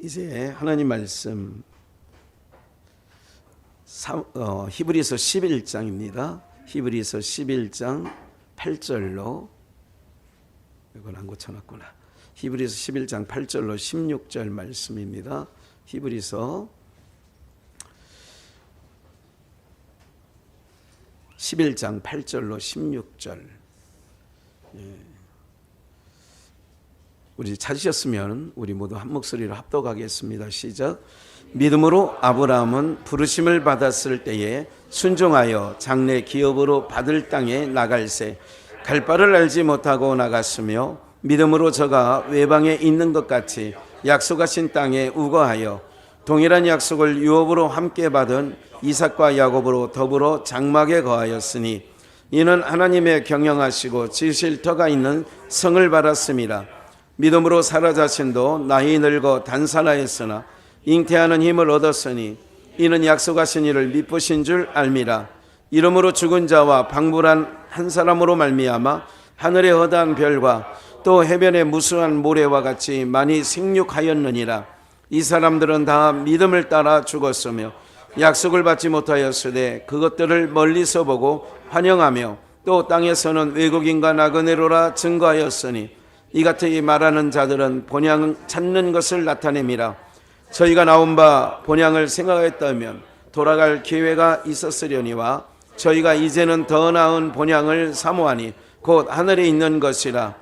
이제 하나님 말씀 히브리서 11장입니다. 히브리서 11장 8절로 이건 안 고쳐놨구나. 히브리서 11장 8절로 16절 말씀입니다. 히브리서 11장 8절로 16절. 우리 찾으셨으면 우리 모두 한 목소리로 합독하겠습니다. 시작. 믿음으로 아브라함은 부르심을 받았을 때에 순종하여 장래 기업으로 받을 땅에 나갈새 갈 바를 알지 못하고 나갔으며 믿음으로 저가 외방에 있는 것 같이 약속하신 땅에 우거하여 동일한 약속을 유업으로 함께 받은 이삭과 야곱으로 더불어 장막에 거하였으니 이는 하나님의 경영하시고 지으실 터가 있는 성을 받았음이라. 믿음으로 사라 자신도 나이 늙어 단산하였으나 잉태하는 힘을 얻었으니 이는 약속하신 이를 미쁘신 줄 알미라. 이름으로 죽은 자와 방불한 한 사람으로 말미암아 하늘의 허다한 별과 또 해변의 무수한 모래와 같이 많이 생육하였느니라. 이 사람들은 다 믿음을 따라 죽었으며 약속을 받지 못하였으되 그것들을 멀리서 보고 환영하며 또 땅에서는 외국인과 나그네로라 증거하였으니 이같이 말하는 자들은 본향 찾는 것을 나타냅니다. 저희가 나온 바 본향을 생각했다면 돌아갈 기회가 있었으려니와 저희가 이제는 더 나은 본향을 사모하니 곧 하늘에 있는 것이라.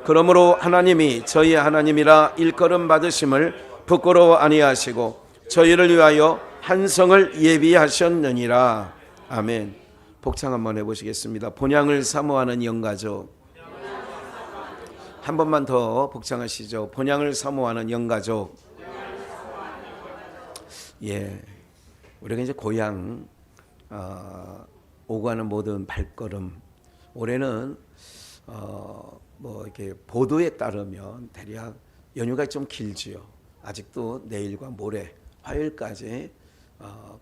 그러므로 하나님이 저희 하나님이라 일컬음 받으심을 부끄러워 아니하시고 저희를 위하여 한 성을 예비하셨느니라. 아멘. 복창 한번 해보시겠습니다. 본향을 사모하는 영가족. 한 번만 더 복창하시죠. 본향을 사모하는 영가족. 예, 우리가 이제 고향 오고 가는 모든 발걸음. 올해는 뭐 이렇게 보도에 따르면 대략 연휴가 좀 길지요. 아직도 내일과 모레 화요일까지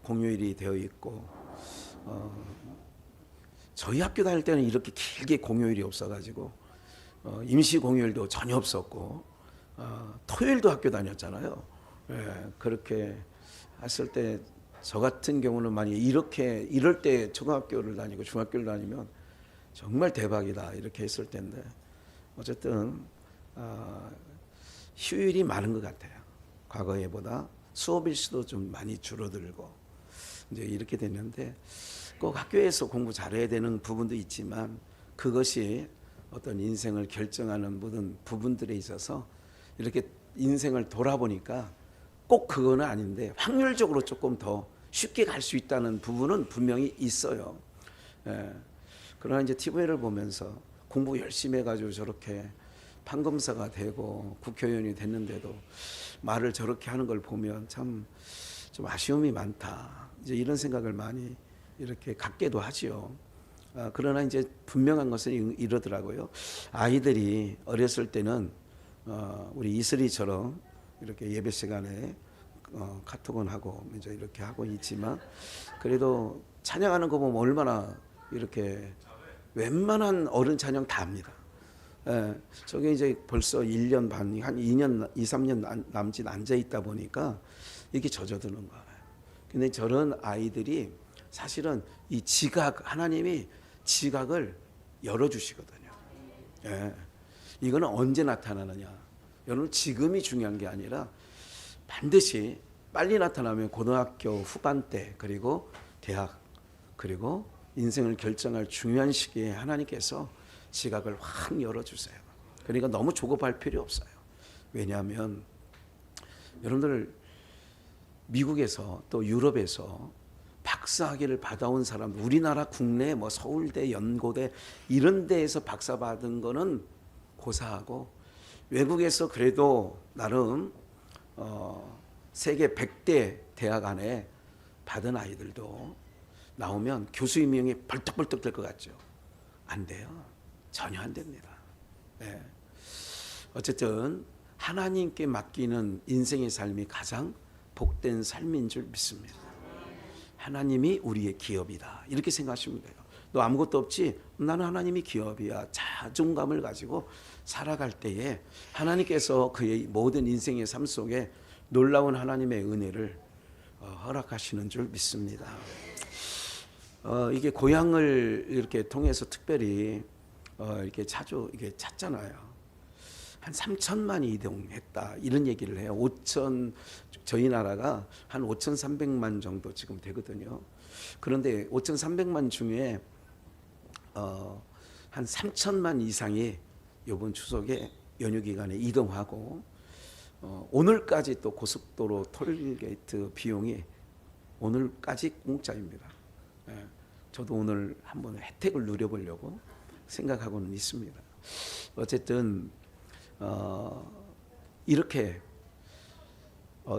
공휴일이 되어 있고 저희 학교 다닐 때는 이렇게 길게 공휴일이 없어가지고 임시 공휴일도 전혀 없었고 토요일도 학교 다녔잖아요. 예, 그렇게 했을 때 저 같은 경우는 많이 이럴 때 초등학교를 다니고 중학교를 다니면 정말 대박이다 이렇게 했을 텐데 어쨌든 휴일이 많은 것 같아요. 과거에보다 수업 일수도 좀 많이 줄어들고 이제 이렇게 됐는데 꼭 학교에서 공부 잘해야 되는 부분도 있지만 그것이 어떤 인생을 결정하는 모든 부분들에 있어서 이렇게 인생을 돌아보니까 꼭 그거는 아닌데 확률적으로 조금 더 쉽게 갈 수 있다는 부분은 분명히 있어요. 예. 그러나 이제 TV를 보면서 공부 열심히 해가지고 저렇게 판검사가 되고 국회의원이 됐는데도 말을 저렇게 하는 걸 보면 참 좀 아쉬움이 많다. 이제 이런 생각을 많이 이렇게 갖게도 하지요. 그러나 이제 분명한 것은 이러더라고요. 아이들이 어렸을 때는 우리 이슬이처럼 이렇게 예배 시간에 카톡은 하고 이제 이렇게 하고 있지만 그래도 찬양하는 거 보면 얼마나 이렇게 웬만한 어른 찬양 다 합니다. 저게 이제 벌써 1년 반, 한 2년, 2, 3년 남짓 앉아 있다 보니까 이게 젖어드는 거예요. 근데 저런 아이들이 사실은 이 지각, 하나님이 지각을 열어주시거든요. 예. 이거는 언제 나타나느냐. 여러분 지금이 중요한 게 아니라 반드시 빨리 나타나면 고등학교 후반 때 그리고 대학 그리고 인생을 결정할 중요한 시기에 하나님께서 지각을 확 열어주세요. 그러니까 너무 조급할 필요 없어요. 왜냐하면 여러분들 미국에서 또 유럽에서 박사학위를 받아온 사람, 우리나라 국내 뭐 서울대, 연고대 이런 데에서 박사 받은 거는 고사하고 외국에서 그래도 나름 세계 100대 대학 안에 받은 아이들도 나오면 교수 임명이 벌떡벌떡 될 것 같죠. 안 돼요. 전혀 안 됩니다. 네. 어쨌든 하나님께 맡기는 인생의 삶이 가장 복된 삶인 줄 믿습니다. 하나님이 우리의 기업이다. 이렇게 생각하시면 돼요. 너 아무것도 없지? 나는 하나님이 기업이야. 자존감을 가지고 살아갈 때에 하나님께서 그의 모든 인생의 삶 속에 놀라운 하나님의 은혜를 허락하시는 줄 믿습니다. 이게 고향을 이렇게 통해서 특별히 이렇게 자주 이게 찾잖아요. 한 3천만이 이동했다 이런 얘기를 해요. 저희 나라가 한 5,300만 정도 지금 되거든요. 그런데 5,300만 중에 한 3천만 이상이 이번 추석에 연휴 기간에 이동하고 오늘까지 또 고속도로 톨게이트 비용이 오늘까지 공짜입니다. 저도 오늘 한번 혜택을 누려보려고 생각하고는 있습니다. 어쨌든 이렇게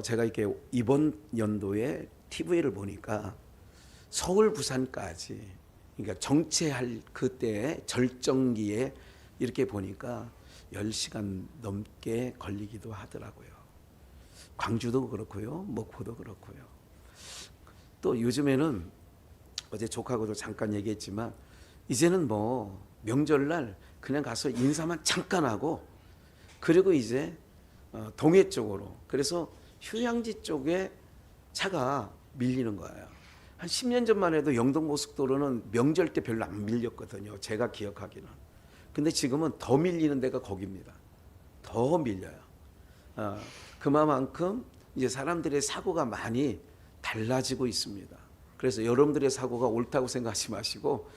제가 이렇게 이번 연도에 TV를 보니까 서울 부산까지 그러니까 정체할 그때의 절정기에 이렇게 보니까 10시간 넘게 걸리기도 하더라고요. 광주도 그렇고요. 목포도 그렇고요. 또 요즘에는 어제 조카하고도 잠깐 얘기했지만 이제는 뭐 명절날 그냥 가서 인사만 잠깐 하고 그리고 이제 동해 쪽으로 그래서 휴양지 쪽에 차가 밀리는 거예요. 한 10년 전만 해도 영동고속도로는 명절 때 별로 안 밀렸거든요. 제가 기억하기는. 근데 지금은 더 밀리는 데가 거기입니다. 더 밀려요. 그만큼 이제 사람들의 사고가 많이 달라지고 있습니다. 그래서 여러분들의 사고가 옳다고 생각하지 마시고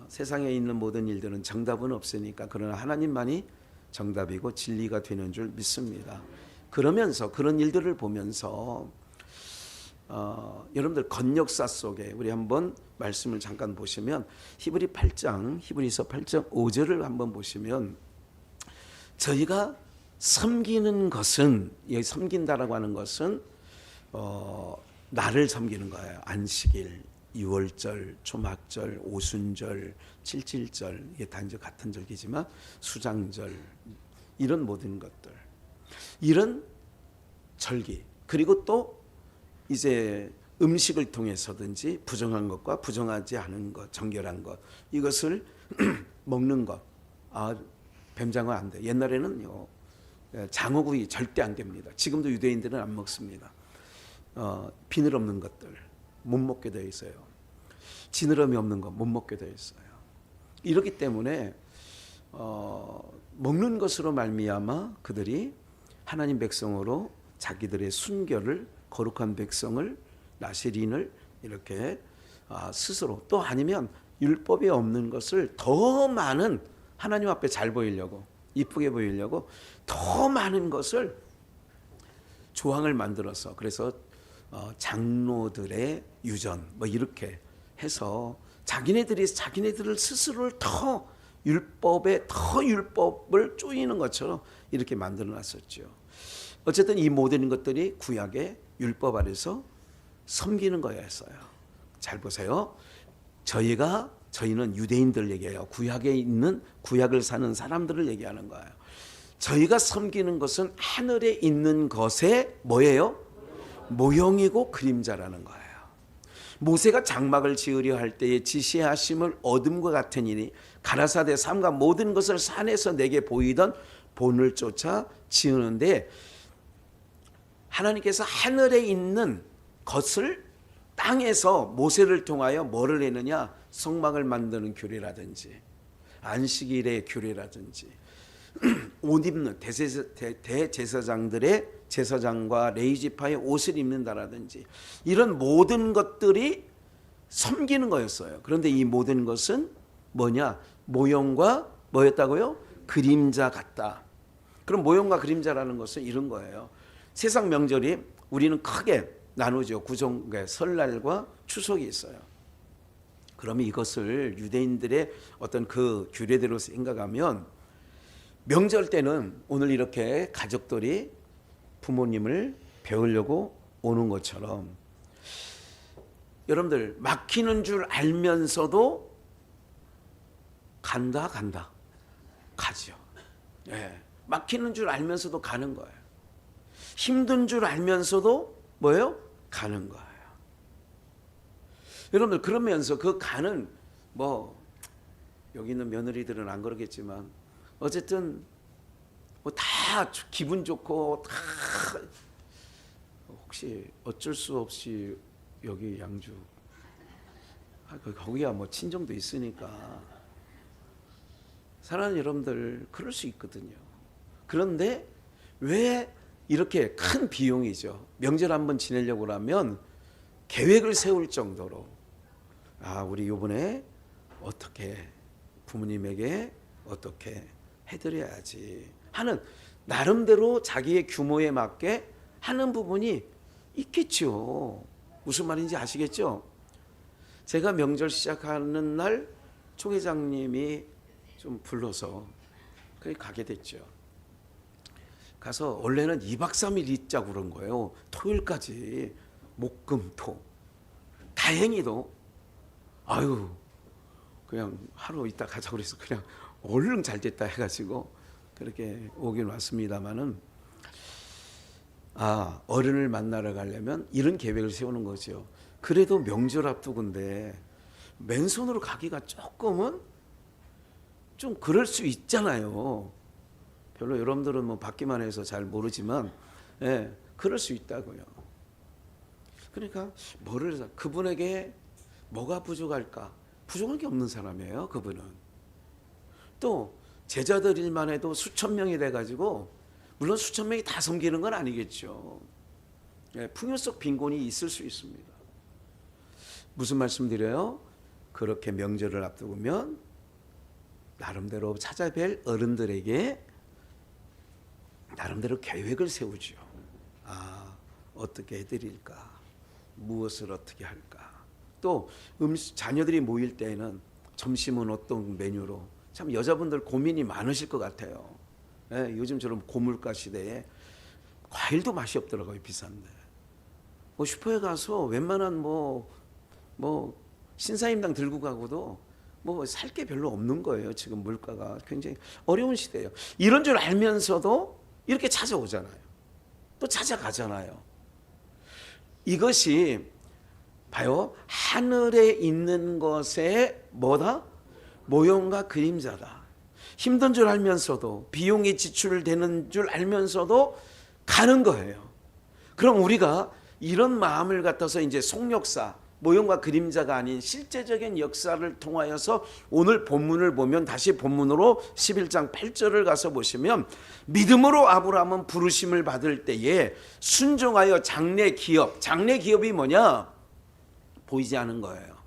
세상에 있는 모든 일들은 정답은 없으니까 그러나 하나님만이 정답이고 진리가 되는 줄 믿습니다. 그러면서 그런 일들을 보면서 여러분들 건역사 속에 우리 한번 말씀을 잠깐 보시면 히브리서 8장 5절을 한번 보시면 저희가 섬기는 것은 여기 섬긴다라고 하는 것은 나를 섬기는 거예요. 안식일, 유월절, 초막절, 오순절, 칠칠절 이게 다 이제 같은 절기지만 수장절 이런 모든 것들 이런 절기 그리고 또 이제 음식을 통해서든지 부정한 것과 부정하지 않은 것, 정결한 것 이것을 먹는 것. 뱀장어 안 돼. 옛날에는요 장어구이 절대 안 됩니다. 지금도 유대인들은 안 먹습니다. 비늘 없는 것들 못 먹게 되어 있어요. 지느러미 없는 것 못 먹게 되어 있어요. 이렇기 때문에 먹는 것으로 말미암아 그들이 하나님 백성으로 자기들의 순결을 거룩한 백성을 나시린을 이렇게 스스로 또 아니면 율법에 없는 것을 더 많은 하나님 앞에 잘 보이려고 이쁘게 보이려고 더 많은 것을 조항을 만들어서 그래서 장로들의 유전 뭐 이렇게 해서 자기네들을 스스로를 더 율법을 쪼이는 것처럼 이렇게 만들어 놨었죠. 어쨌든 이 모든 것들이 구약의 율법 아래서 섬기는 거였어요. 잘 보세요. 저희는 유대인들 얘기해요. 구약에 있는 구약을 사는 사람들을 얘기하는 거예요. 저희가 섬기는 것은 하늘에 있는 것의 뭐예요? 모형이고 그림자라는 거예요. 모세가 장막을 지으려 할 때에 지시하심을 얻음과 같으니 가라사대 삼가 모든 것을 산에서 내게 보이던 본을 쫓아 지으는데 하나님께서 하늘에 있는 것을 땅에서 모세를 통하여 뭐를 했느냐? 성막을 만드는 규례라든지 안식일의 규례라든지 옷 입는 대제사장들의 제사장과 레위지파의 옷을 입는다라든지 이런 모든 것들이 섬기는 거였어요. 그런데 이 모든 것은 뭐냐? 모형과 뭐였다고요? 그림자 같다. 그럼 모형과 그림자라는 것은 이런 거예요. 세상 명절이 우리는 크게 나누죠. 구정의 설날과 추석이 있어요. 그러면 이것을 유대인들의 어떤 그 규례대로 생각하면 명절 때는 오늘 이렇게 가족들이 부모님을 배우려고 오는 것처럼 여러분들 막히는 줄 알면서도 간다 가죠. 예, 막히는 줄 알면서도 가는 거예요. 힘든 줄 알면서도 뭐예요? 가는 거예요. 여러분들 그러면서 그 가는 뭐 여기 있는 며느리들은 안 그러겠지만 어쨌든 뭐 다 기분 좋고 다 혹시 어쩔 수 없이 여기 양주 거기야 뭐 친정도 있으니까 사랑하는 여러분들 그럴 수 있거든요. 그런데 왜 이렇게 큰 비용이죠. 명절 한번 지내려고 하면 계획을 세울 정도로 우리 이번에 어떻게 부모님에게 어떻게 해드려야지 하는 나름대로 자기의 규모에 맞게 하는 부분이 있겠죠. 무슨 말인지 아시겠죠? 제가 명절 시작하는 날 총회장님이 좀 불러서 거기 가게 됐죠. 가서 원래는 2박 3일 있자고 그런 거예요. 토요일까지 목금토. 다행히도 그냥 하루 있다 가자고 그래서 그냥 얼른 잘 됐다 해가지고 그렇게 오긴 왔습니다마는 어른을 만나러 가려면 이런 계획을 세우는 거죠. 그래도 명절 앞두고인데 맨손으로 가기가 조금은 좀 그럴 수 있잖아요. 별로 여러분들은 뭐 받기만 해서 잘 모르지만 그럴 수 있다고요. 그러니까 그분에게 뭐가 부족할까? 부족한 게 없는 사람이에요. 그분은. 또 제자들 일만 해도 수천 명이 돼가지고 물론 수천 명이 다 섬기는 건 아니겠죠. 풍요 속 빈곤이 있을 수 있습니다. 무슨 말씀 드려요? 그렇게 명절을 앞두고면 나름대로 찾아뵐 어른들에게 나름대로 계획을 세우죠. 어떻게 해드릴까? 무엇을 어떻게 할까? 또 자녀들이 모일 때에는 점심은 어떤 메뉴로 참 여자분들 고민이 많으실 것 같아요. 요즘처럼 고물가 시대에 과일도 맛이 없더라고요. 비싼데. 슈퍼에 가서 웬만한 뭐 신사임당 들고 가고도 살 게 별로 없는 거예요. 지금 물가가 굉장히 어려운 시대예요. 이런 줄 알면서도 이렇게 찾아오잖아요. 또 찾아가잖아요. 이것이 봐요. 하늘에 있는 것의 뭐다? 모형과 그림자다. 힘든 줄 알면서도 비용이 지출되는 줄 알면서도 가는 거예요. 그럼 우리가 이런 마음을 갖아서 이제 속역사 모형과 그림자가 아닌 실제적인 역사를 통하여서 오늘 본문을 보면 다시 본문으로 11장 8절을 가서 보시면 믿음으로 아브라함은 부르심을 받을 때에 순종하여 장래 기업이 뭐냐? 보이지 않은 거예요.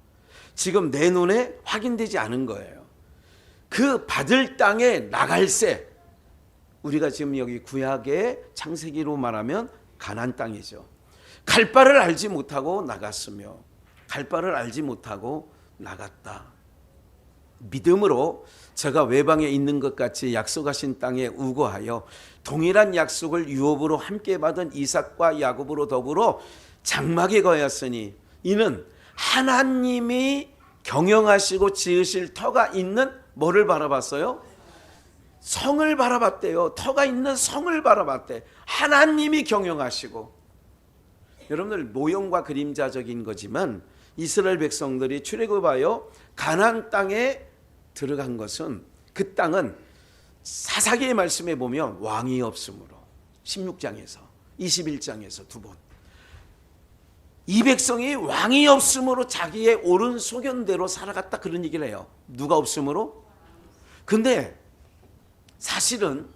지금 내 눈에 확인되지 않은 거예요. 그 받을 땅에 나갈새 우리가 지금 여기 구약의 창세기로 말하면 가나안 땅이죠. 갈 바를 알지 못하고 나갔으며 갈 바를 알지 못하고 나갔다. 믿음으로 제가 외방에 있는 것 같이 약속하신 땅에 우거하여 동일한 약속을 유업으로 함께 받은 이삭과 야곱으로 더불어 장막에 거하였으니 이는 하나님이 경영하시고 지으실 터가 있는 뭐를 바라봤어요? 성을 바라봤대요. 터가 있는 성을 바라봤대. 하나님이 경영하시고. 여러분들 모형과 그림자적인 거지만 이스라엘 백성들이 출애굽하여 가나안 땅에 들어간 것은 그 땅은 사사기의 말씀에 보면 왕이 없으므로 16장에서 21장에서 두 번 이 백성이 왕이 없으므로 자기의 옳은 소견대로 살아갔다 그런 얘기를 해요. 누가 없으므로? 근데 사실은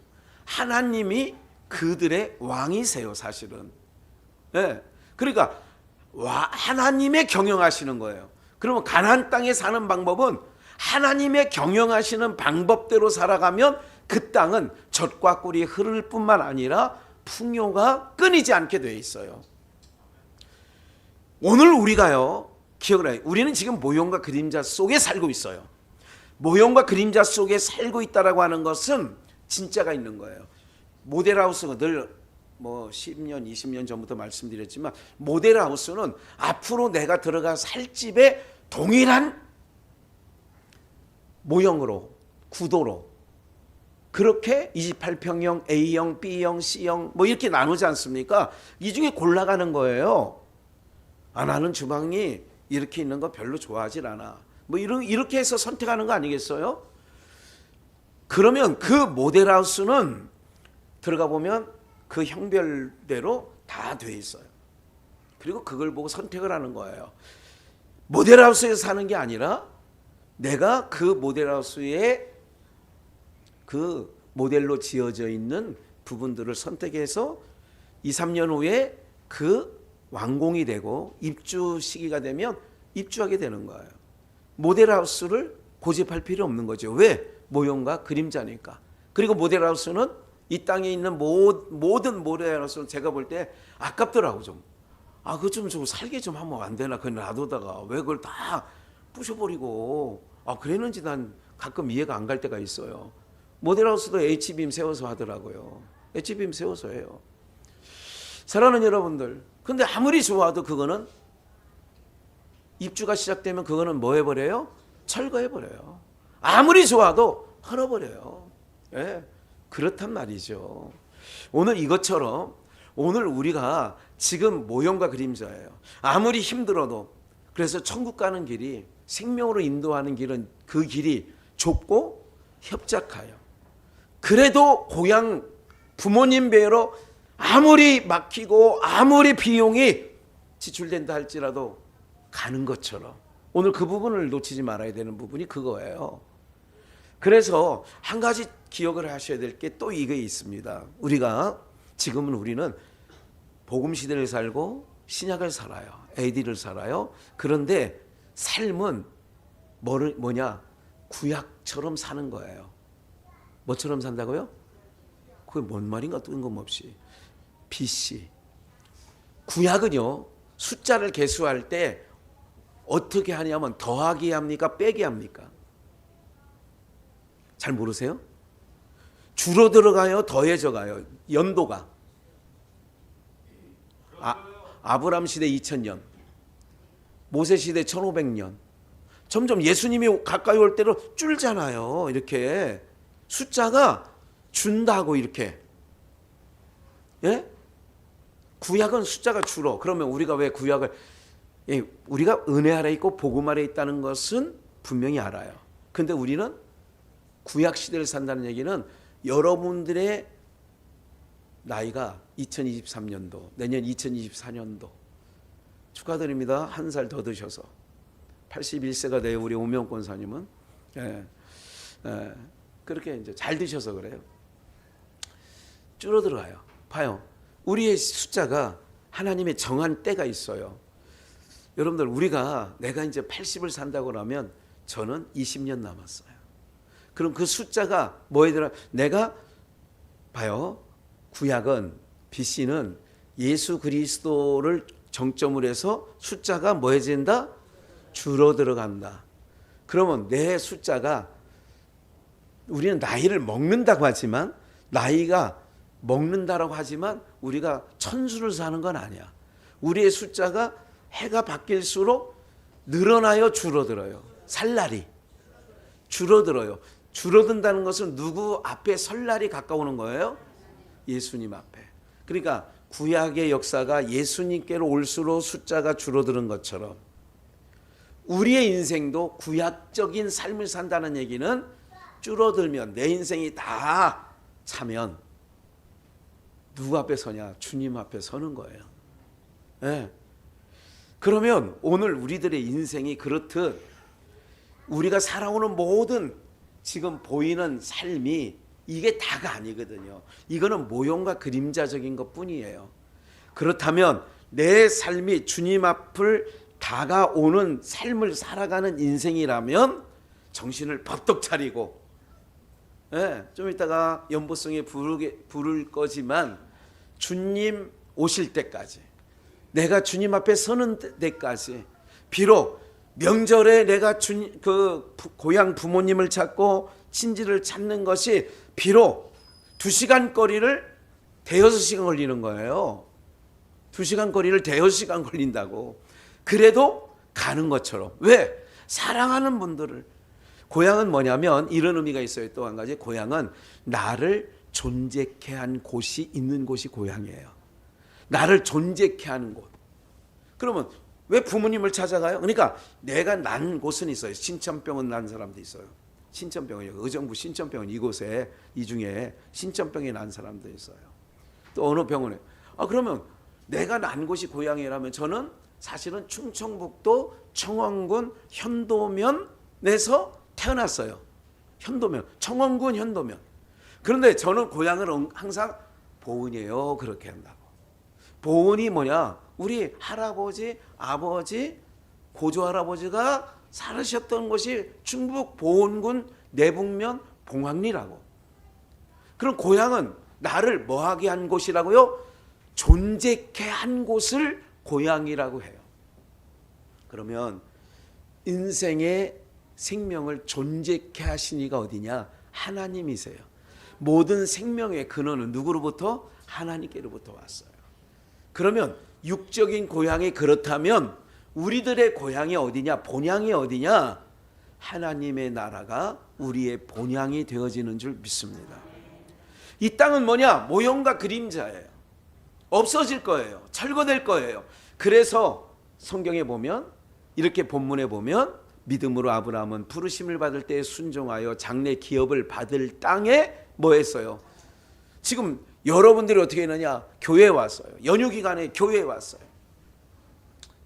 하나님이 그들의 왕이세요. 사실은. 그러니까 하나님의 경영하시는 거예요. 그러면 가나안 땅에 사는 방법은 하나님의 경영하시는 방법대로 살아가면 그 땅은 젖과 꿀이 흐를 뿐만 아니라 풍요가 끊이지 않게 되어 있어요. 오늘 우리가요, 기억을 해요. 우리는 지금 모형과 그림자 속에 살고 있어요. 모형과 그림자 속에 살고 있다라고 하는 것은 진짜가 있는 거예요. 모델하우스가 늘 10년, 20년 전부터 말씀드렸지만 모델하우스는 앞으로 내가 들어가 살 집에 동일한 모형으로, 구도로 그렇게 28평형, A형, B형, C형 이렇게 나누지 않습니까? 이 중에 골라가는 거예요. 나는 주방이 이렇게 있는 거 별로 좋아하질 않아. 뭐 이렇게 해서 선택하는 거 아니겠어요? 그러면 그 모델하우스는 들어가 보면 그 형별대로 다 돼 있어요. 그리고 그걸 보고 선택을 하는 거예요. 모델하우스에서 사는 게 아니라 내가 그 모델하우스에 그 모델로 지어져 있는 부분들을 선택해서 2, 3년 후에 그 완공이 되고 입주 시기가 되면 입주하게 되는 거예요. 모델하우스를 고집할 필요 없는 거죠. 왜? 모형과 그림자니까. 그리고 모델하우스는 이 땅에 있는 모든 모델하우스는 제가 볼 때 아깝더라고 좀. 그거 좀 살게 좀 하면 안 되나? 그냥 놔두다가 왜 그걸 다 부셔버리고. 그랬는지 난 가끔 이해가 안 갈 때가 있어요. 모델하우스도 H빔 세워서 하더라고요. H빔 세워서 해요. 사랑하는 여러분들, 근데 아무리 좋아도 그거는 입주가 시작되면 그거는 뭐 해버려요? 철거해버려요. 아무리 좋아도 헐어버려요. 예, 그렇단 말이죠. 오늘 이것처럼 오늘 우리가 지금 모형과 그림자예요. 아무리 힘들어도 그래서 천국 가는 길이 생명으로 인도하는 길은 그 길이 좁고 협착하여 그래도 고향 부모님 뵈러 아무리 막히고 아무리 비용이 지출된다 할지라도 가는 것처럼 오늘 그 부분을 놓치지 말아야 되는 부분이 그거예요. 그래서 한 가지 기억을 하셔야 될 게 또 이게 있습니다. 지금은 우리는 복음 시대를 살고 신약을 살아요. AD를 살아요. 그런데 삶은 뭐냐? 구약처럼 사는 거예요. 뭐처럼 산다고요? 그게 뭔 말인가 뜬금없이. BC. 구약은요. 숫자를 계수할 때 어떻게 하냐면 더하기 합니까? 빼기 합니까? 잘 모르세요? 줄어들어가요? 더해져 가요? 연도가. 아브람 시대 2000년. 모세 시대 1500년. 점점 예수님이 가까이 올 때로 줄잖아요. 이렇게. 숫자가 준다고 이렇게. 예? 구약은 숫자가 줄어. 그러면 우리가 왜 구약을 우리가 은혜 아래 있고 복음 아래 있다는 것은 분명히 알아요. 근데 우리는 구약 시대를 산다는 얘기는 여러분들의 나이가 2023년도, 내년 2024년도 축하드립니다. 한 살 더 드셔서 81세가 돼요. 우리 오명 권사님은 그렇게 이제 잘 드셔서 그래요. 줄어들어요. 봐요. 우리의 숫자가 하나님의 정한 때가 있어요. 여러분들 내가 이제 80을 산다고 하면 저는 20년 남았어요. 그럼 그 숫자가 뭐에 들어? 내가 봐요. 구약은 BC는 예수 그리스도를 정점으로 해서 숫자가 뭐 해진다? 줄어들어간다. 그러면 내 숫자가 우리는 나이를 먹는다고 하지만 나이가 먹는다라고 하지만 우리가 천수를 사는 건 아니야. 우리의 숫자가 해가 바뀔수록 늘어나요, 줄어들어요. 살 날이 줄어들어요. 줄어든다는 것은 누구 앞에 설 날이 가까우는 거예요? 예수님 앞에. 그러니까 구약의 역사가 예수님께로 올수록 숫자가 줄어드는 것처럼 우리의 인생도 구약적인 삶을 산다는 얘기는 줄어들면 내 인생이 다 차면 누구 앞에 서냐? 주님 앞에 서는 거예요. 네. 그러면 오늘 우리들의 인생이 그렇듯 우리가 살아오는 모든 지금 보이는 삶이 이게 다가 아니거든요. 이거는 모형과 그림자적인 것뿐이에요. 그렇다면 내 삶이 주님 앞을 다가오는 삶을 살아가는 인생이라면 정신을 번뜩 차리고 좀 이따가 연보성에 부를 거지만 주님 오실 때까지 내가 주님 앞에 서는 데까지 비록 명절에 내가 고향 부모님을 찾고 친지를 찾는 것이 비록 2시간 거리를 대여섯 시간 걸리는 거예요. 2시간 거리를 대여섯 시간 걸린다고. 그래도 가는 것처럼. 왜? 사랑하는 분들을. 고향은 뭐냐면 이런 의미가 있어요. 또 한 가지. 고향은 나를 존재케 한 곳이 있는 곳이 고향이에요. 나를 존재케 하는 곳. 그러면 왜 부모님을 찾아가요? 그러니까 내가 난 곳은 있어요. 신천병은 난 사람도 있어요. 신천병은 의정부 신천병은 이곳에 이 중에 신천병이 난 사람도 있어요. 또 어느 병원에 그러면 내가 난 곳이 고향이라면 저는 사실은 충청북도 청원군 현도면에서 태어났어요. 현도면 청원군 현도면. 그런데 저는 고향을 항상 보은이에요. 그렇게 한다고. 보은이 뭐냐? 우리 할아버지, 아버지, 고조할아버지가 살으셨던 곳이 충북 보은군 내북면 봉황리라고. 그럼 고향은 나를 뭐하게 한 곳이라고요? 존재케 한 곳을 고향이라고 해요. 그러면 인생의 생명을 존재케 하신 이가 어디냐? 하나님이세요. 모든 생명의 근원은 누구로부터? 하나님께로부터 왔어요. 그러면 육적인 고향이 그렇다면 우리들의 고향이 어디냐? 본향이 어디냐? 하나님의 나라가 우리의 본향이 되어지는 줄 믿습니다. 이 땅은 뭐냐? 모형과 그림자예요. 없어질 거예요. 철거될 거예요. 그래서 성경에 보면 이렇게 본문에 보면 믿음으로 아브라함은 부르심을 받을 때 순종하여 장래 기업을 받을 땅에 뭐 했어요? 지금 여러분들이 어떻게 했느냐? 교회에 왔어요. 연휴 기간에 교회에 왔어요.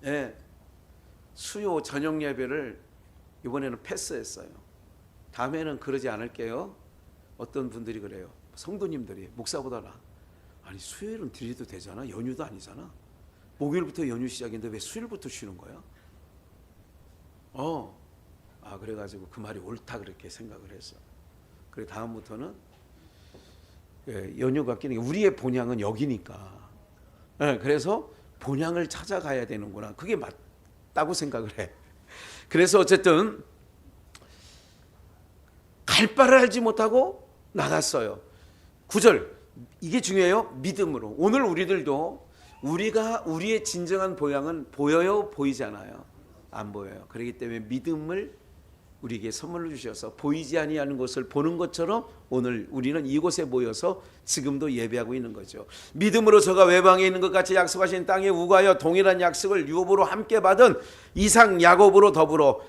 예, 수요 저녁 예배를 이번에는 패스했어요. 다음에는 그러지 않을게요. 어떤 분들이 그래요. 성도님들이 목사보다 나. 아니 수요일은 드려도 되잖아. 연휴도 아니잖아. 목요일부터 연휴 시작인데 왜 수요일부터 쉬는 거야? 그래가지고 그 말이 옳다 그렇게 생각을 했어. 그래 다음부터는 연휴가 끼는 게 우리의 본향은 여기니까. 그래서 본향을 찾아가야 되는구나. 그게 맞다고 생각을 해. 그래서 어쨌든 갈 바를 알지 못하고 나갔어요. 9절 이게 중요해요. 믿음으로. 오늘 우리들도 우리의 진정한 본향은 보여요? 보이지 않아요? 안 보여요. 그렇기 때문에 믿음을 우리에게 선물로 주셔서 보이지 아니하는 것을 보는 것처럼 오늘 우리는 이곳에 모여서 지금도 예배하고 있는 거죠. 믿음으로 저가 외방에 있는 것 같이 약속하신 땅에 우거하여 동일한 약속을 유업으로 함께 받은 이삭 야곱으로 더불어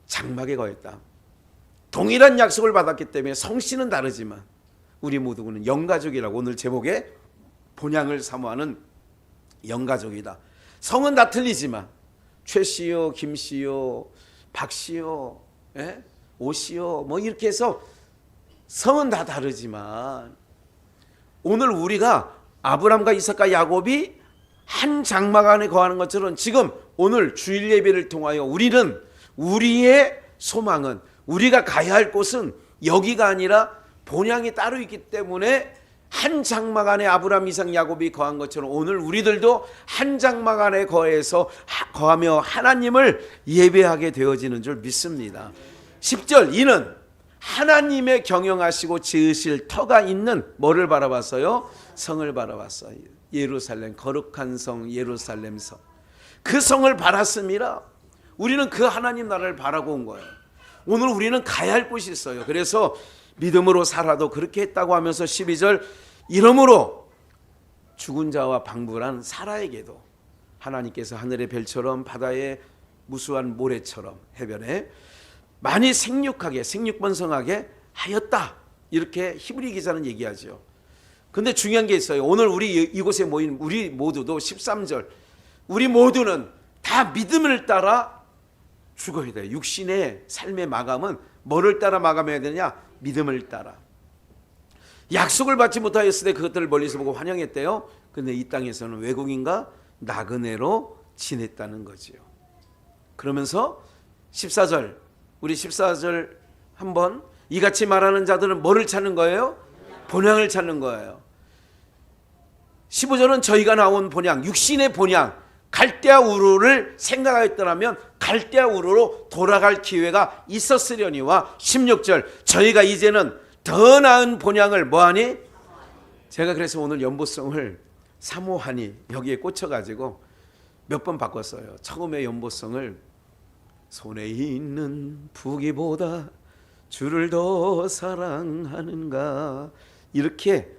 장막에 거했다. 동일한 약속을 받았기 때문에 성씨는 다르지만 우리 모두는 영가족이라고 오늘 제목에 본향을 사모하는 영가족이다. 성은 다 틀리지만 최씨요, 김씨요, 박씨요, 오씨요 뭐 이렇게 해서 성은 다 다르지만 오늘 우리가 아브람과 이삭과 야곱이 한 장막 안에 거하는 것처럼 지금 오늘 주일 예배를 통하여 우리는 우리의 소망은 우리가 가야 할 곳은 여기가 아니라 본향이 따로 있기 때문에 한 장막 안에 아브람, 이삭, 야곱이 거한 것처럼 오늘 우리들도 한 장막 안에 거하며 하나님을 예배하게 되어지는 줄 믿습니다. 10절 이는 하나님의 경영하시고 지으실 터가 있는 뭐를 바라봤어요? 성을 바라봤어요. 예루살렘, 거룩한 성 예루살렘 성. 그 성을 바랐습니다. 우리는 그 하나님 나라를 바라고 온 거예요. 오늘 우리는 가야 할 곳이 있어요. 그래서 믿음으로 살아도 그렇게 했다고 하면서 12절 이러므로 죽은 자와 방불한 사라에게도 하나님께서 하늘의 별처럼 바다의 무수한 모래처럼 해변에 많이 생육번성하게 하였다. 이렇게 히브리 기자는 얘기하죠. 근데 중요한 게 있어요. 오늘 우리 이곳에 모인 우리 모두도 13절 우리 모두는 다 믿음을 따라 죽어야 돼요. 육신의 삶의 마감은 뭐를 따라 마감해야 되느냐? 믿음을 따라. 약속을 받지 못하였을 때 그것들을 멀리서 보고 환영했대요. 근데 이 땅에서는 외국인과 나그네로 지냈다는 거지요. 그러면서 14절 우리 14절 한번 이같이 말하는 자들은 뭐를 찾는 거예요? 본향을 찾는 거예요. 15절은 저희가 나온 본향, 육신의 본향 갈대아 우르를 생각하였더라면 갈대아 우르로 돌아갈 기회가 있었으려니와 16절 저희가 이제는 더 나은 본향을 뭐하니? 제가 그래서 오늘 연보성을 사모하니 여기에 꽂혀가지고 몇 번 바꿨어요. 처음에 연보성을 손에 있는 부귀보다 주를 더 사랑하는가 이렇게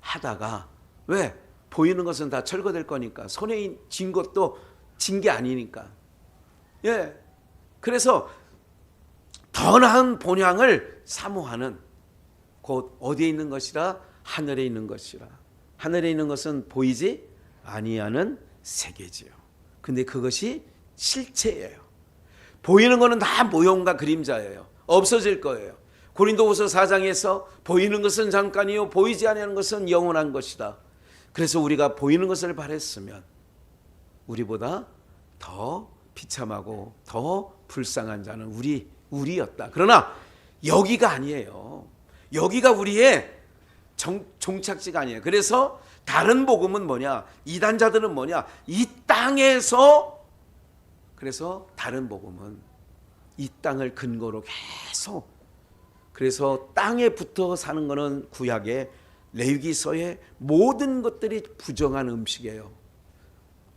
하다가 왜? 보이는 것은 다 철거될 거니까 손에 쥔 것도 진 게 아니니까. 예. 그래서 더 나은 본향을 사모하는 곧 어디에 있는 것이라? 하늘에 있는 것이라. 하늘에 있는 것은 보이지 아니하는 세계지요. 근데 그것이 실체예요. 보이는 것은 다 모형과 그림자예요. 없어질 거예요. 고린도후서 4장에서 보이는 것은 잠깐이요 보이지 아니하는 것은 영원한 것이다. 그래서 우리가 보이는 것을 바랬으면 우리보다 더 비참하고 더 불쌍한 자는 우리였다. 그러나 여기가 아니에요. 여기가 우리의 종착지가 아니에요. 그래서 다른 복음은 뭐냐? 이단자들은 뭐냐? 이 땅에서. 그래서 다른 복음은 이 땅을 근거로 계속, 그래서 땅에 붙어 사는 거는 구약의 레위기서의 모든 것들이 부정한 음식이에요.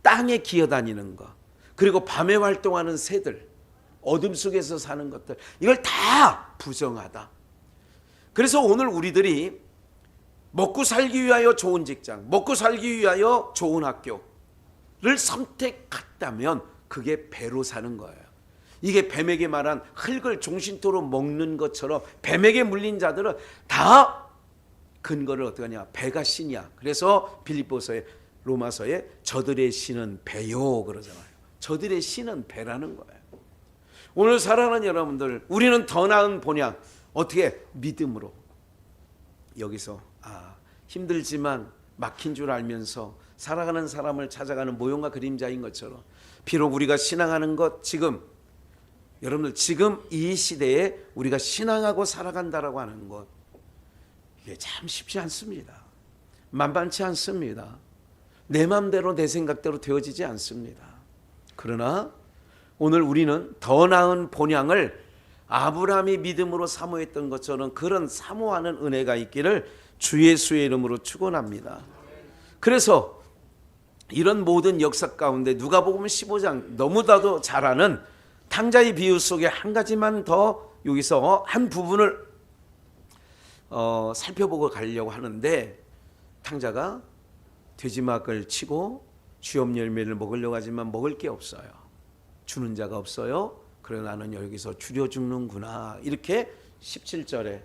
땅에 기어다니는 거, 그리고 밤에 활동하는 새들, 어둠 속에서 사는 것들, 이걸 다 부정하다. 그래서 오늘 우리들이 먹고 살기 위하여 좋은 직장, 먹고 살기 위하여 좋은 학교를 선택했다면 그게 배로 사는 거예요. 이게 뱀에게 말한 흙을 종신토로 먹는 것처럼 뱀에게 물린 자들은 다 근거를 어떻게 하냐? 배가 신이야. 그래서 빌립보서에, 로마서에 저들의 신은 배요 그러잖아요. 저들의 신은 배라는 거예요. 오늘 사랑하는 여러분들, 우리는 더 나은 본향, 어떻게? 믿음으로. 여기서 힘들지만 막힌 줄 알면서 살아가는 사람을 찾아가는 모형과 그림자인 것처럼, 비록 우리가 신앙하는 것, 지금 여러분들 지금 이 시대에 우리가 신앙하고 살아간다라고 하는 것, 이게 참 쉽지 않습니다. 만만치 않습니다. 내 마음대로 내 생각대로 되어지지 않습니다. 그러나 오늘 우리는 더 나은 본향을 아브라함이 믿음으로 사모했던 것처럼 그런 사모하는 은혜가 있기를 주 예수의 이름으로 축원합니다. 그래서 이런 모든 역사 가운데 누가복음 15장 너무나도 잘 아는 탕자의 비유 속에 한 가지만 더 여기서 한 부분을 살펴보고 가려고 하는데, 탕자가 돼지막을 치고 주엽 열매를 먹으려고 하지만 먹을 게 없어요. 주는 자가 없어요. 그래 나는 여기서 줄여 죽는구나. 이렇게 17절에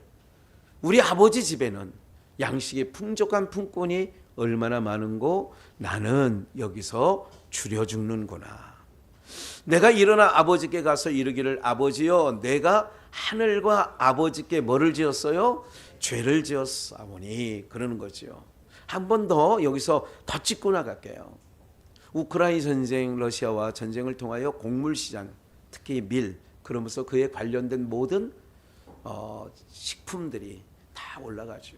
우리 아버지 집에는 양식의 풍족한 품꾼이 얼마나 많은고 나는 여기서 줄여 죽는구나. 내가 일어나 아버지께 가서 이르기를 아버지여 내가 하늘과 아버지께 뭐를 지었어요? 죄를 지었사오니. 그러는 거죠. 한 번 더 여기서 더 짚고 나갈게요. 우크라이나 전쟁, 러시아와 전쟁을 통하여 곡물시장, 특히 밀, 그러면서 그에 관련된 모든 식품들이 다 올라가죠.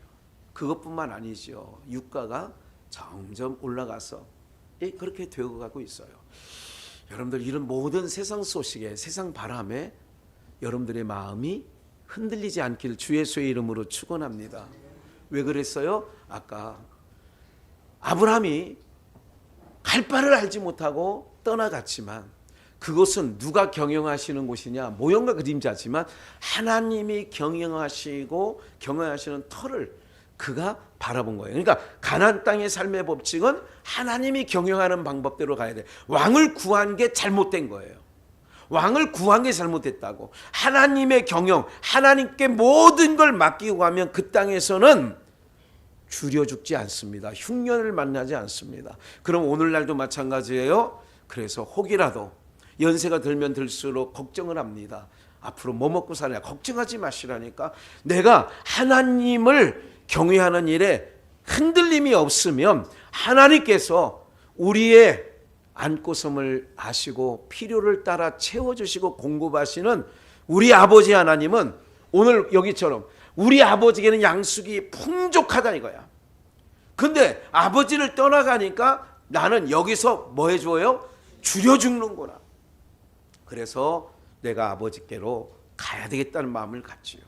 그것뿐만 아니죠. 유가가 점점 올라가서 그렇게 되어가고 있어요. 여러분들 이런 모든 세상 소식에, 세상 바람에 여러분들의 마음이 흔들리지 않기를 주 예수의 이름으로 축원합니다. 왜 그랬어요? 아까 아브라함이 갈 바를 알지 못하고 떠나갔지만 그것은 누가 경영하시는 곳이냐? 모형과 그림자지만 하나님이 경영하시고 경영하시는 터를 그가 바라본 거예요. 그러니까 가나안 땅의 삶의 법칙은 하나님이 경영하는 방법대로 가야 돼. 왕을 구한 게 잘못된 거예요. 왕을 구한 게 잘못됐다고. 하나님의 경영, 하나님께 모든 걸 맡기고 가면 그 땅에서는 줄여 죽지 않습니다. 흉년을 만나지 않습니다. 그럼 오늘날도 마찬가지예요. 그래서 혹이라도 연세가 들면 들수록 걱정을 합니다. 앞으로 뭐 먹고 사냐 걱정하지 마시라니까. 내가 하나님을 경외하는 일에 흔들림이 없으면 하나님께서 우리의 안고섬을 아시고 필요를 따라 채워주시고 공급하시는 우리 아버지 하나님은 오늘 여기처럼 우리 아버지에게는 양식이 풍족하다 이거야. 근데 아버지를 떠나가니까 나는 여기서 뭐 해줘요? 줄여 죽는구나. 그래서 내가 아버지께로 가야 되겠다는 마음을 갖지요.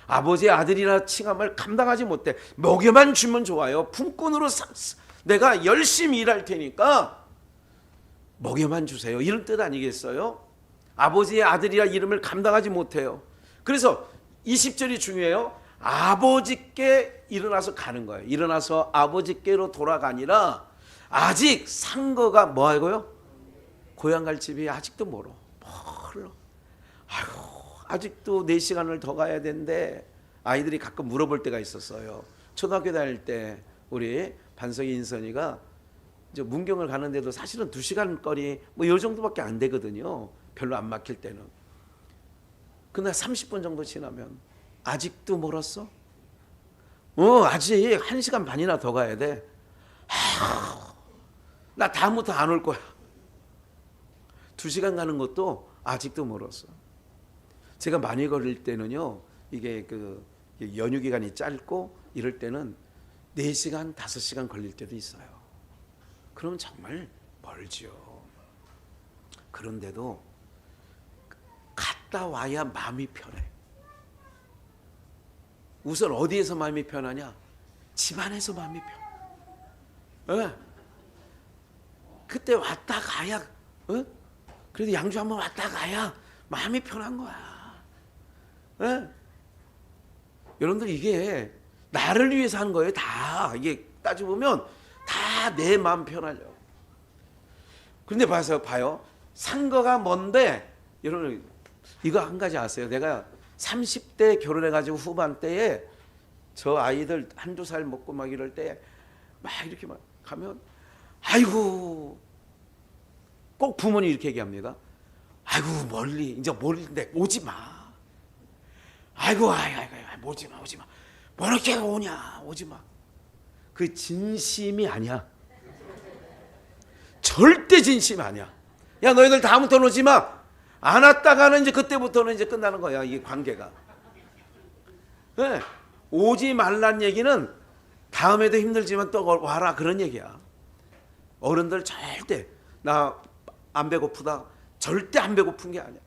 아버지의 아들이라 칭함을 감당하지 못해. 먹여만 주면 좋아요. 품꾼으로 내가 열심히 일할 테니까 먹여만 주세요. 이런 뜻 아니겠어요? 아버지의 아들이라 이름을 감당하지 못해요. 그래서 20절이 중요해요. 아버지께 일어나서 가는 거예요. 일어나서 아버지께로 돌아가니라. 아직 산 거가 뭐 하고요? 고향 갈 집이 아직도 멀어. 아이고, 아직도 4시간을 더 가야 되는데 아이들이 가끔 물어볼 때가 있었어요. 초등학교 다닐 때 우리 반석이 인선이가 이제 문경을 가는데도 사실은 2시간 거리 뭐 이 정도밖에 안 되거든요. 별로 안 막힐 때는. 근데 30분 정도 지나면 아직도 멀었어? 아직 1시간 반이나 더 가야 돼. 나 다음부터 안 올 거야. 2시간 가는 것도 아직도 멀었어. 제가 많이 걸릴 때는요, 이게 그 연휴 기간이 짧고 이럴 때는 4시간, 5시간 걸릴 때도 있어요. 그럼 정말 멀지요. 그런데도 갔다 와야 마음이 편해. 우선 어디에서 마음이 편하냐? 집안에서 마음이 편해. 그때 왔다 가야, 그래도 양주 한번 왔다 가야 마음이 편한 거야. 여러분들 이게 나를 위해서 하는 거예요. 다 이게 따져보면 다 내 마음 편하려고. 그런데 봐요. 상거가 뭔데 여러분 이거 한 가지 아세요? 내가 30대 결혼해가지고 후반 때에 저 아이들 1-2살 먹고 막 이럴 때 막 이렇게 막 가면 아이고 꼭 부모님 이렇게 얘기합니다. 아이고 멀리 이제 멀리인데 오지 마. 아이고 오지 마. 뭐 이렇게 오냐 오지 마. 그 진심이 아니야. 절대 진심 아니야. 야 너희들 다음부터는 오지 마. 안 왔다가는 이제 그때부터는 이제 끝나는 거야. 이 관계가. 네. 오지 말란 얘기는 다음에도 힘들지만 또 와라 그런 얘기야. 어른들 절대 나 안 배고프다. 절대 안 배고픈 게 아니야.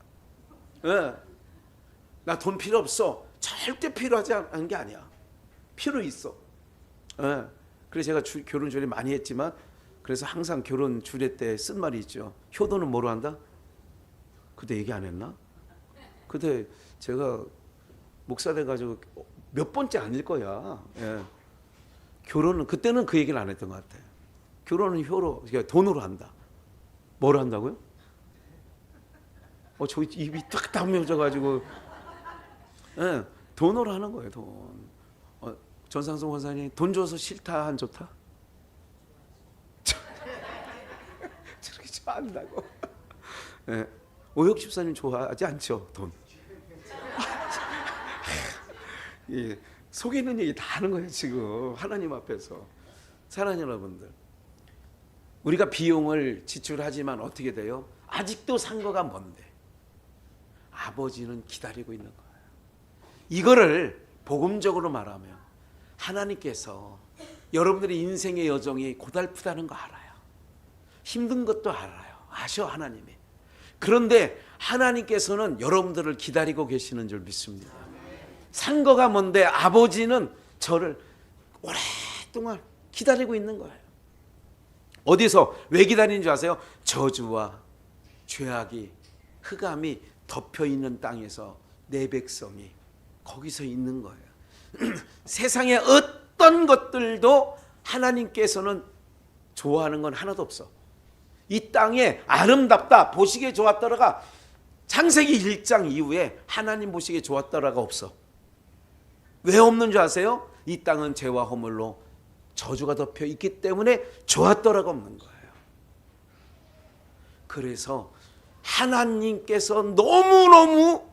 네. 나 돈 필요 없어. 절대 필요하지 않은 게 아니야. 필요 있어. 네. 그래서 제가 결혼 주례 많이 했지만 그래서 항상 결혼 주례 때 쓴 말이 있죠. 효도는 뭐로 한다? 그때 얘기 안 했나? 그때 제가 목사 돼가지고 몇 번째 아닐 거야. 예. 결혼은 그때는 그 얘기를 안 했던 것 같아. 결혼은 효로, 그러니까 돈으로 한다. 뭐로 한다고요? 저 입이 딱 다물어져가지고 예, 돈으로 하는 거예요. 돈. 전상성 원사님 돈 줘서 싫다 안 좋다? 저렇게 좋아한다고. 예. 오혁 집사님 좋아하지 않죠? 돈. 예, 속에 있는 얘기 다 하는 거예요 지금 하나님 앞에서. 사랑하는 여러분들, 우리가 비용을 지출하지만 어떻게 돼요? 아직도 상거가 뭔데? 아버지는 기다리고 있는 거예요. 이거를 복음적으로 말하면 하나님께서 여러분들의 인생의 여정이 고달프다는 거 알아요. 힘든 것도 알아요. 아셔 하나님이. 그런데 하나님께서는 여러분들을 기다리고 계시는 줄 믿습니다. 상거가 뭔데 아버지는 저를 오랫동안 기다리고 있는 거예요. 어디서 왜 기다리는 줄 아세요? 저주와 죄악이 흑암이 덮여있는 땅에서 내 백성이 거기서 있는 거예요. 세상의 어떤 것들도 하나님께서는 좋아하는 건 하나도 없어. 이 땅에 아름답다 보시기에 좋았더라가 창세기 1장 이후에 하나님 보시기에 좋았더라가 없어. 왜 없는 줄 아세요? 이 땅은 죄와 허물로 저주가 덮여 있기 때문에 좋았더라가 없는 거예요. 그래서 하나님께서 너무너무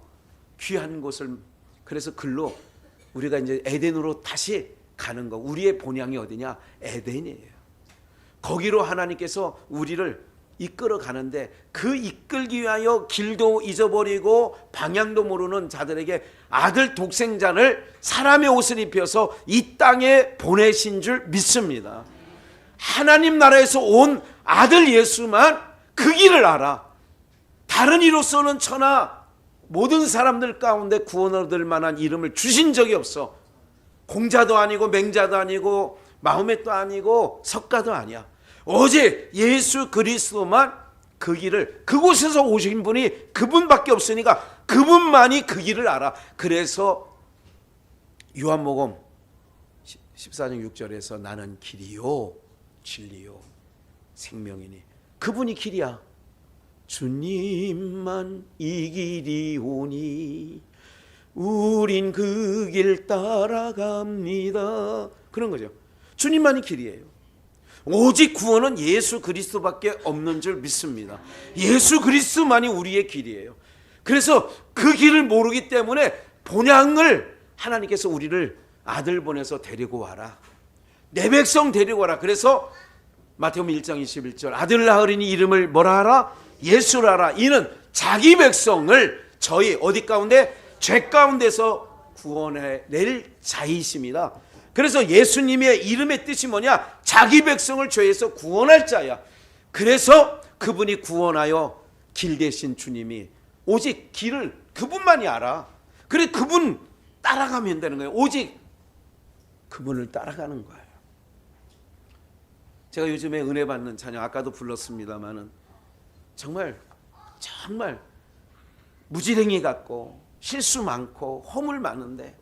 귀한 곳을, 그래서 글로 우리가 이제 에덴으로 다시 가는 거, 우리의 본향이 어디냐? 에덴이에요. 거기로 하나님께서 우리를 이끌어 가는데 그 이끌기 위하여 길도 잊어버리고 방향도 모르는 자들에게 아들 독생자를 사람의 옷을 입혀서 이 땅에 보내신 줄 믿습니다. 하나님 나라에서 온 아들 예수만 그 길을 알아. 다른 이로서는 천하 모든 사람들 가운데 구원을 얻을 만한 이름을 주신 적이 없어. 공자도 아니고 맹자도 아니고 마호멧도 아니고 석가도 아니야. 오직 예수 그리스도만 그 길을, 그곳에서 오신 분이 그분밖에 없으니까 그분만이 그 길을 알아. 그래서 요한복음 14장 6절에서 나는 길이요 진리요 생명이니, 그분이 길이야. 주님만 이 길이오니 우린 그 길 따라갑니다. 그런 거죠. 주님만이 길이에요. 오직 구원은 예수 그리스도밖에 없는 줄 믿습니다. 예수 그리스도만이 우리의 길이에요. 그래서 그 길을 모르기 때문에 본향을 하나님께서 우리를 아들 보내서 데리고 와라. 내 백성 데리고 와라. 그래서 마태복음 1장 21절 아들 낳으리니 이름을 뭐라 하라? 예수라 하라. 이는 자기 백성을 저희 어디 가운데? 죄 가운데서 구원해낼 자이십니다. 그래서 예수님의 이름의 뜻이 뭐냐? 자기 백성을 죄에서 구원할 자야. 그래서 그분이 구원하여 길 대신 주님이 오직 길을 그분만이 알아. 그래 그분 따라가면 되는 거예요. 오직 그분을 따라가는 거예요. 제가 요즘에 은혜 받는 찬양 아까도 불렀습니다마는 정말 무지랭이 같고 실수 많고 허물 많은데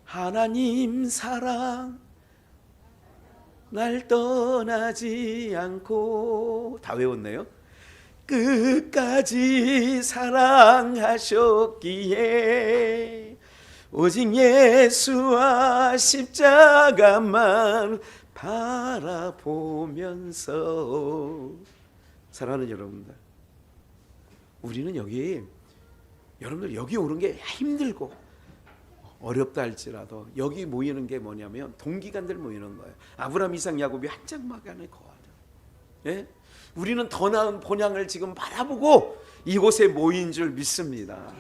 하나님 사랑 날 떠나지 않고 다 외웠네요. 끝까지 사랑하셨기에 오직 예수와 십자가만 바라보면서 사랑하는 여러분들, 우리는 여러분들 여기 오는 게 힘들고 어렵다 할지라도 여기 모이는 게 뭐냐면 동기간들 모이는 거예요. 아브라함, 이삭, 야곱이 한 장막 안에 거하죠. 예? 우리는 더 나은 본향을 지금 바라보고 이곳에 모인 줄 믿습니다.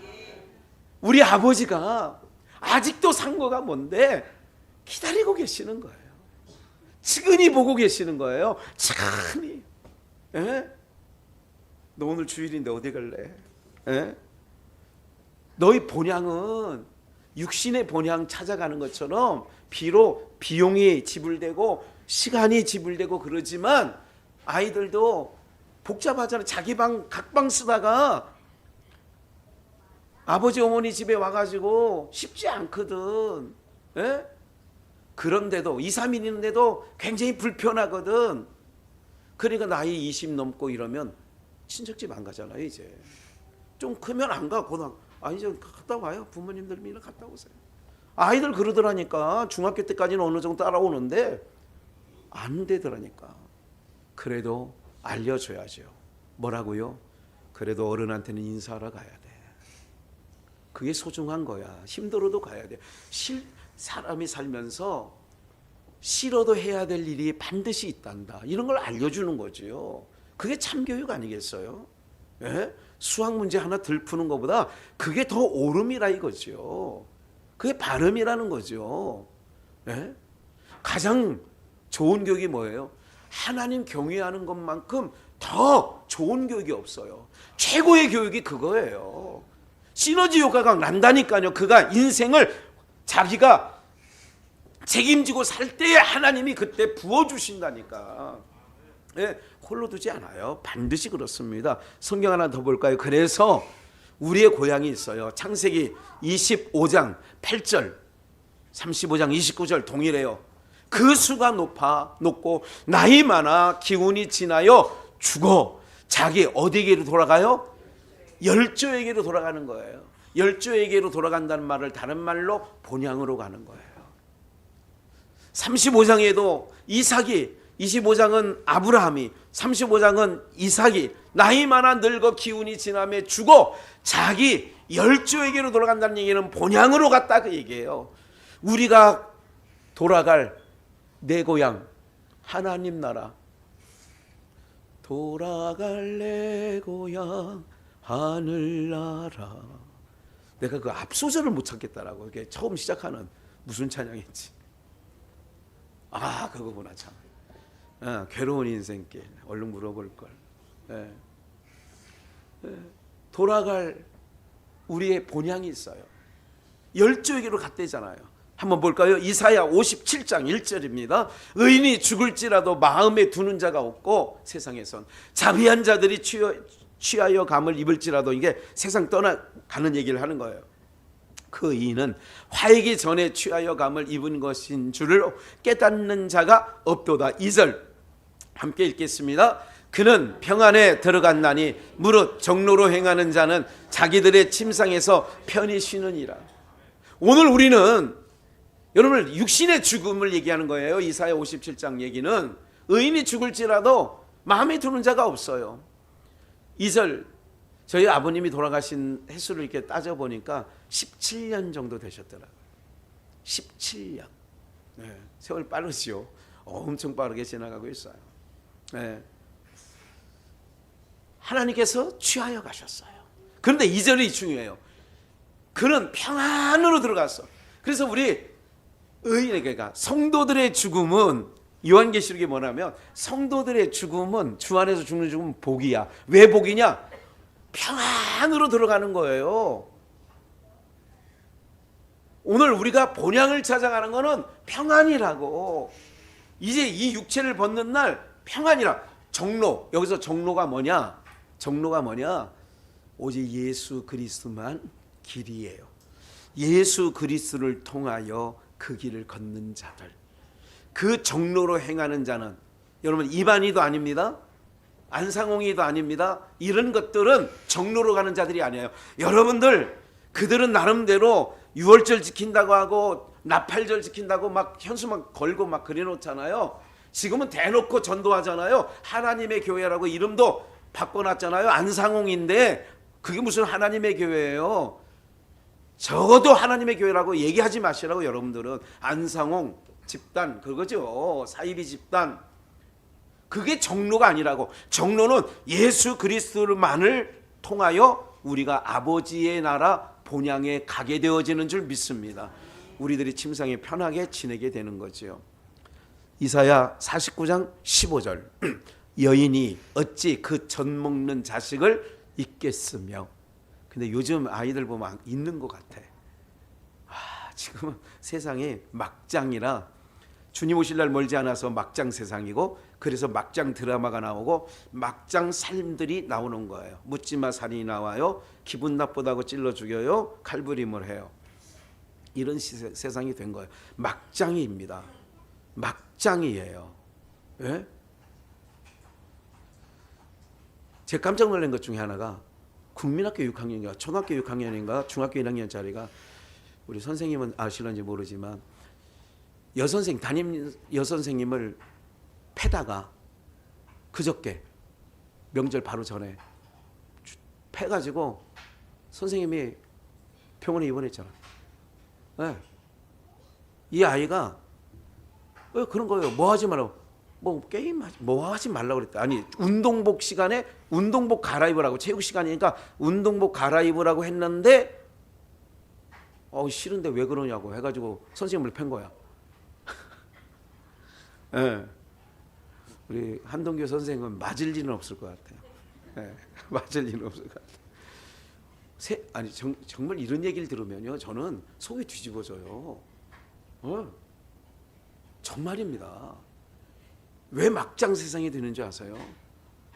우리 아버지가 아직도 상고가 뭔데 기다리고 계시는 거예요. 측은히 보고 계시는 거예요. 측은히. 예? 너 오늘 주일인데 어디 갈래? 예? 너희 본향은 육신의 본향 찾아가는 것처럼 비록 비용이 지불되고 시간이 지불되고 그러지만 아이들도 복잡하잖아. 자기 방 각방 쓰다가 아버지 어머니 집에 와가지고 쉽지 않거든. 예? 그런데도 2, 3일 있는데도 굉장히 불편하거든. 그러니까 나이 20 넘고 이러면 친척집 안 가잖아요. 이제 좀 크면 안 가. 아니 좀 갔다 와요. 부모님들 미리 갔다 오세요. 아이들 그러더라니까. 중학교 때까지는 어느 정도 따라오는데 안 되더라니까. 그래도 알려줘야죠. 뭐라고요? 그래도 어른한테는 인사하러 가야 돼. 그게 소중한 거야. 힘들어도 가야 돼. 사람이 살면서 싫어도 해야 될 일이 반드시 있단다. 이런 걸 알려주는 거죠. 그게 참교육 아니겠어요? 예? 수학 문제 하나 들푸는 것보다 그게 더 옳음이라 이거죠. 그게 바름이라는 거죠. 예? 가장 좋은 교육이 뭐예요? 하나님 경외하는 것만큼 더 좋은 교육이 없어요. 최고의 교육이 그거예요. 시너지 효과가 난다니까요. 그가 인생을 자기가 책임지고 살 때에 하나님이 그때 부어주신다니까. 예, 홀로 두지 않아요. 반드시 그렇습니다. 성경 하나 더 볼까요? 그래서 우리의 고향이 있어요. 창세기 25장 8절 35장 29절 동일해요. 그 수가 높고 나이 많아 기운이 지나여 죽어 자기 어디에게로 돌아가요? 열조에게로 돌아가는 거예요. 열조에게로 돌아간다는 말을 다른 말로 본향으로 가는 거예요. 35장에도 이삭이, 25장은 아브라함이, 35장은 이삭이 나이 많아 늙어 기운이 지나며 죽어 자기 열조에게로 돌아간다는 얘기는 본향으로 갔다 그 얘기예요. 우리가 돌아갈 내 고향 하나님 나라, 돌아갈 내 고향 하늘나라. 내가 그 앞소절을 못 찾겠다라고. 이게 처음 시작하는 무슨 찬양인지. 아, 그거구나 참. 괴로운 인생길. 얼른 물어볼 걸. 돌아갈 우리의 본향이 있어요. 열조에게로 갔대잖아요. 한번 볼까요? 이사야 57장 1절입니다. 의인이 죽을지라도 마음에 두는 자가 없고 세상에선 자비한 자들이 취하여 감을 입을지라도. 이게 세상 떠나가는 얘기를 하는 거예요. 그 의인은 화이기 전에 취하여 감을 입은 것인 줄을 깨닫는 자가 없도다. 2절 함께 읽겠습니다. 그는 평안에 들어갔나니 무릇 정로로 행하는 자는 자기들의 침상에서 편히 쉬느니라. 오늘 우리는 여러분 육신의 죽음을 얘기하는 거예요. 이사야 57장 얘기는 의인이 죽을지라도 마음에 드는 자가 없어요. 2절 저희 아버님이 돌아가신 횟수를 이렇게 따져보니까 17년 정도 되셨더라고요. 17년. 네, 세월 빠르지요. 엄청 빠르게 지나가고 있어요. 네. 하나님께서 취하여 가셨어요. 그런데 2절이 중요해요. 그는 평안으로 들어갔어. 그래서 우리 의인에게가 성도들의 죽음은 요한계시록이 뭐냐면 성도들의 죽음은 주 안에서 죽는 죽음은 복이야. 왜 복이냐? 평안으로 들어가는 거예요. 오늘 우리가 본향을 찾아가는 거는 평안이라고. 이제 이 육체를 벗는 날 평안이라. 정로, 여기서 정로가 뭐냐? 정로가 뭐냐? 오직 예수 그리스도만 길이에요. 예수 그리스도를 통하여 그 길을 걷는 자들, 그 정로로 행하는 자는 여러분 이반이도 아닙니다. 안상홍이도 아닙니다. 이런 것들은 정로로 가는 자들이 아니에요. 여러분들 그들은 나름대로 유월절 지킨다고 하고 나팔절 지킨다고 막 현수막 걸고 막 그려놓잖아요. 지금은 대놓고 전도하잖아요. 하나님의 교회라고 이름도 바꿔놨잖아요. 안상홍인데 그게 무슨 하나님의 교회예요. 적어도 하나님의 교회라고 얘기하지 마시라고. 여러분들은 안상홍 집단 그거죠. 사이비 집단. 그게 정로가 아니라고. 정로는 예수 그리스도만을 통하여 우리가 아버지의 나라 본향에 가게 되어지는 줄 믿습니다. 우리들이 침상에 편하게 지내게 되는 거죠. 이사야 49장 15절 여인이 어찌 그 젖 먹는 자식을 잊겠으며. 근데 요즘 아이들 보면 있는 것 같아. 지금은 세상이 막장이라 주님 오실 날 멀지 않아서 막장 세상이고, 그래서 막장 드라마가 나오고 막장 살인들이 나오는 거예요. 묻지마 살인이 나와요. 기분 나쁘다고 찔러 죽여요. 칼부림을 해요. 이런 세상이 된 거예요. 막장입니다. 막장이에요. 예? 제가 깜짝 놀란 것 중에 하나가 국민학교 6학년인가 초등학교 6학년인가 중학교 1학년짜리가, 우리 선생님은 아실런지 모르지만 담임 여선생님을 패다가 그저께 명절 바로 전에 패가지고 선생님이 병원에 입원했잖아. 네. 이 아이가 그런 거예요. 뭐 하지 말라고. 뭐 게임하지 뭐 하지 말라고 그랬다. 아니 운동복 시간에 운동복 갈아입으라고, 체육 시간이니까 운동복 갈아입으라고 했는데 싫은데 왜 그러냐고 해가지고 선생님을 팬 거야. 네. 우리 한동규 선생님은 맞을 일은 없을 것 같아요. 네. 맞을 일은 없을 것 같아요. 정말 이런 얘기를 들으면요, 저는 속이 뒤집어져요. 정말입니다. 왜 막장 세상이 되는 줄 아세요?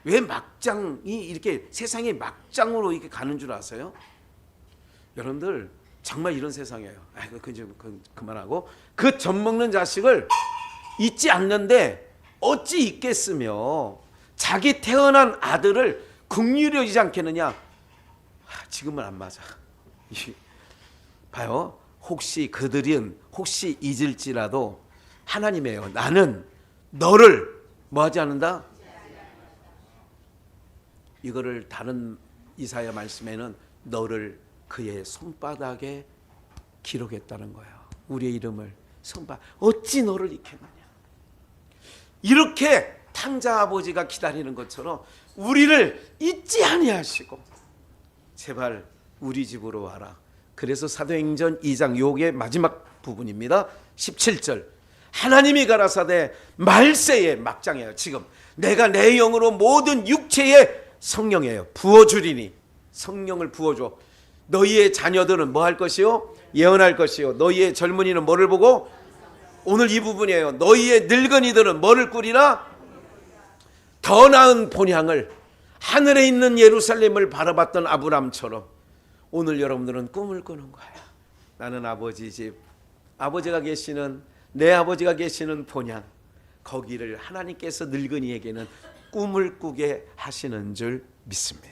왜 막장이 이렇게 세상이 막장으로 이렇게 가는 줄 아세요? 여러분들 정말 이런 세상이에요. 그만하고 그 젖 먹는 자식을 잊지 않는데 어찌 잊겠으며 자기 태어난 아들을 긍휼히 여기지 않겠느냐. 지금은 안 맞아. 봐요. 혹시 그들은 혹시 잊을지라도 하나님이에요. 나는 너를 뭐하지 않는다? 이거를 다른 이사야 말씀에는 너를 그의 손바닥에 기록했다는 거예요. 우리의 이름을 어찌 너를 잊겠느냐. 이렇게 탕자 아버지가 기다리는 것처럼 우리를 잊지 아니하시고 제발 우리 집으로 와라. 그래서 사도행전 2장 요게 마지막 부분입니다. 17절 하나님이 가라사대 말세에 막장이에요. 지금 내가 내 영으로 모든 육체에 성령이에요. 부어주리니 성령을 부어줘. 너희의 자녀들은 뭐 할 것이요? 예언할 것이요. 너희의 젊은이는 뭐를 보고? 오늘 이 부분이에요. 너희의 늙은이들은 뭐를 꾸리라? 더 나은 본향을, 하늘에 있는 예루살렘을 바라봤던 아브람처럼 오늘 여러분들은 꿈을 꾸는 거예요. 나는 아버지 집, 내 아버지가 계시는 본향, 거기를 하나님께서 늙은이에게는 꿈을 꾸게 하시는 줄 믿습니다.